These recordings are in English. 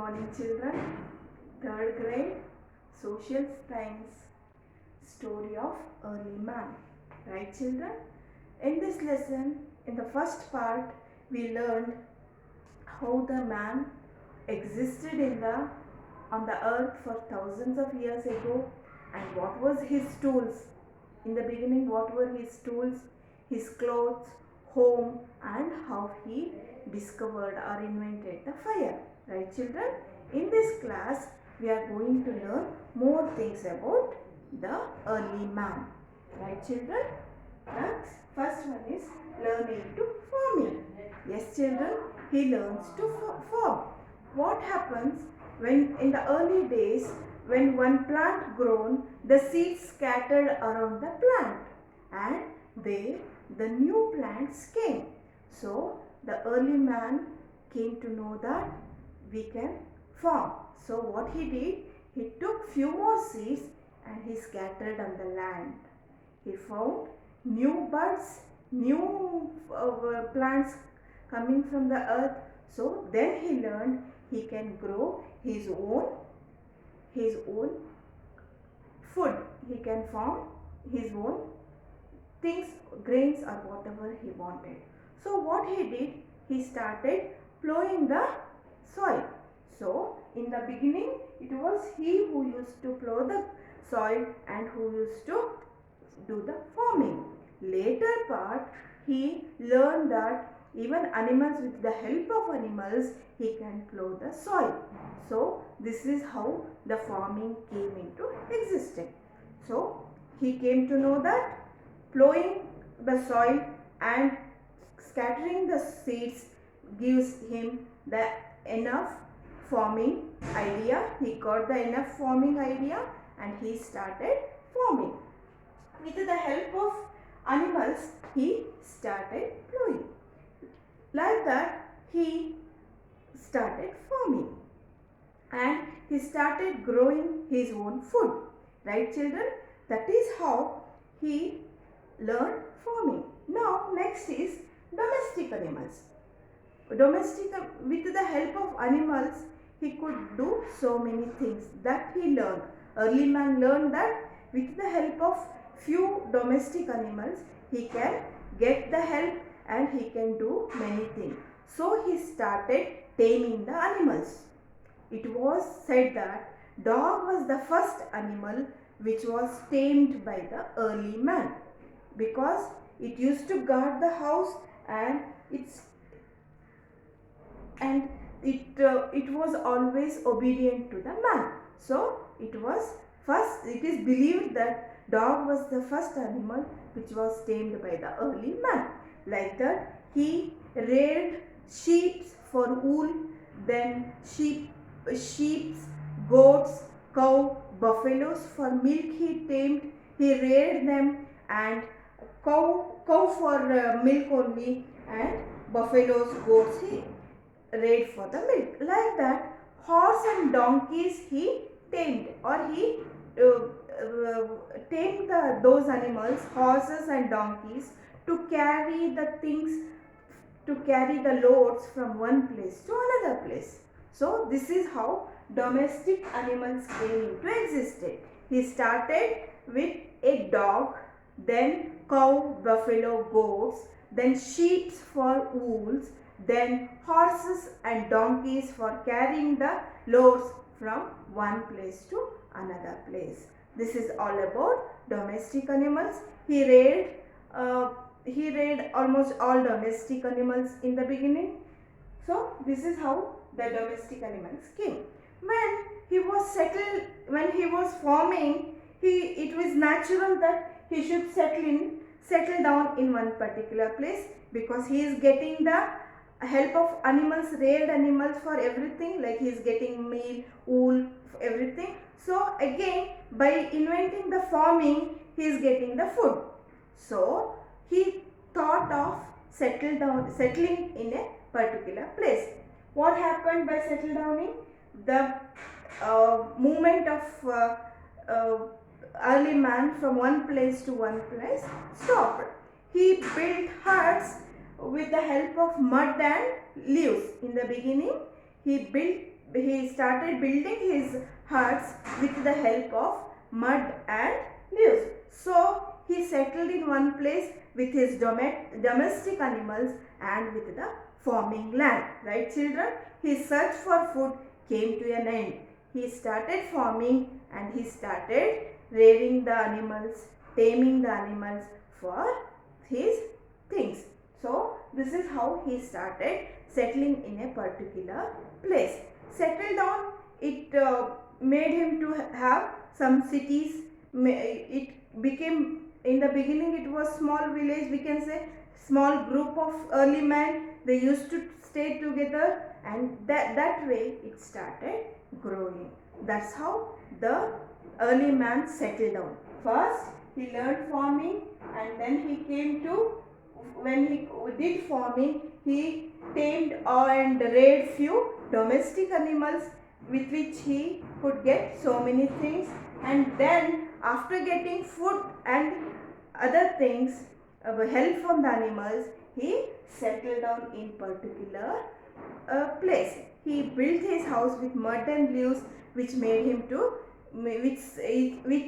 morning, children. Third grade, social science, story of early man. Right, children? In this lesson, in the first part, we learned how the man existed on the earth for thousands of years ago, and what was his tools. In the beginning, what were his tools, his clothes, home, and how he discovered or invented the fire. Right, children? In this class, we are going to learn more things about the early man. Right, children? Next, first one is learning to farming. Yes, children, he learns to farm. What happens when in the early days, when one plant grown, the seeds scattered around the plant, and the new plants came. So the early man came to know that we can farm. So what he did, he took few more seeds and he scattered on the land. He found new buds, new plants coming from the earth. So then he learned he can grow his own food. He can farm his own things, grains or whatever he wanted. So what he did, he started plowing the soil. So in the beginning, it was he who used to plow the soil and who used to do the farming. Later part, he learned that even animals, with the help of animals, he can plow the soil. So this is how the farming came into existence. So he came to know that plowing the soil and scattering the seeds gives him the enough farming idea. He got the enough farming idea and he started farming. With the help of animals, he started plowing. Like that, he started farming and he started growing his own food. Right, children? That is how he learned farming. Now, next is domestic animals. With the help of animals, he could do so many things that he learned. Early man learned that with the help of few domestic animals, he can get the help and he can do many things. So he started taming the animals. It was said that dog was the first animal which was tamed by the early man, because it used to guard the house and it was always obedient to the man. So it is believed that dog was the first animal which was tamed by the early man. Like that, he reared sheep for wool, then sheep, goats, cow, buffaloes for milk he tamed. He reared them, and cow for milk only, and buffaloes, goats he reared for the milk. Like that, horse and donkeys he tamed, or he tamed those animals, horses and donkeys, to carry the things, to carry the loads from one place to another place. So this is how domestic animals came into existence. He started with a dog, then cow, buffalo, goats, then sheep for wools, then horses and donkeys for carrying the loads from one place to another place. This is all about domestic animals. He reared almost all domestic animals in the beginning. So this is how the domestic animals came. When he was farming, it was natural that he should settle down in one particular place, because he is getting the help of animals, reared animals, for everything. Like he is getting meal, wool, everything. So again, by inventing the farming, he is getting the food. So he thought of settling in a particular place. What happened by settling down? The movement of early man from one place to one place stopped. He built huts with the help of mud and leaves. In the beginning, he built he started building his huts with the help of mud and leaves. So he settled in one place with his domestic animals and with the farming land. Right, children? His search for food came to an end. He started farming and he started rearing the animals, taming the animals for his things. So this is how he started settling in a particular place. Settle down, it made him to have some cities. It became, in the beginning it was small village, we can say small group of early men, they used to stay together, and that way it started growing. That's how the early man settled down. First he learned farming, and then he came to, when he did farming, he tamed and reared few domestic animals with which he could get so many things, and then after getting food and other things, help from the animals, he settled down in particular place. He built his house with mud and leaves, which made him to which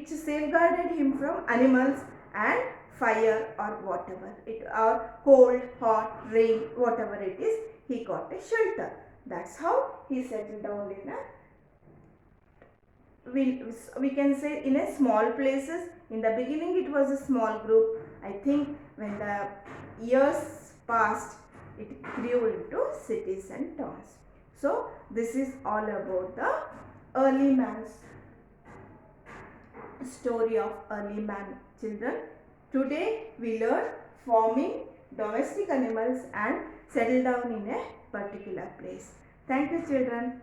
safeguarded him from animals and fire or whatever it, or cold, hot, rain, whatever it is, he got a shelter. That's how he settled down in a, we can say, in a small places. In the beginning it was a small group. I think when the years passed, it grew into cities and towns. So this is all about the early man's story of early man, children. Today we learn farming, domestic animals, and settle down in a particular place. Thank you, children.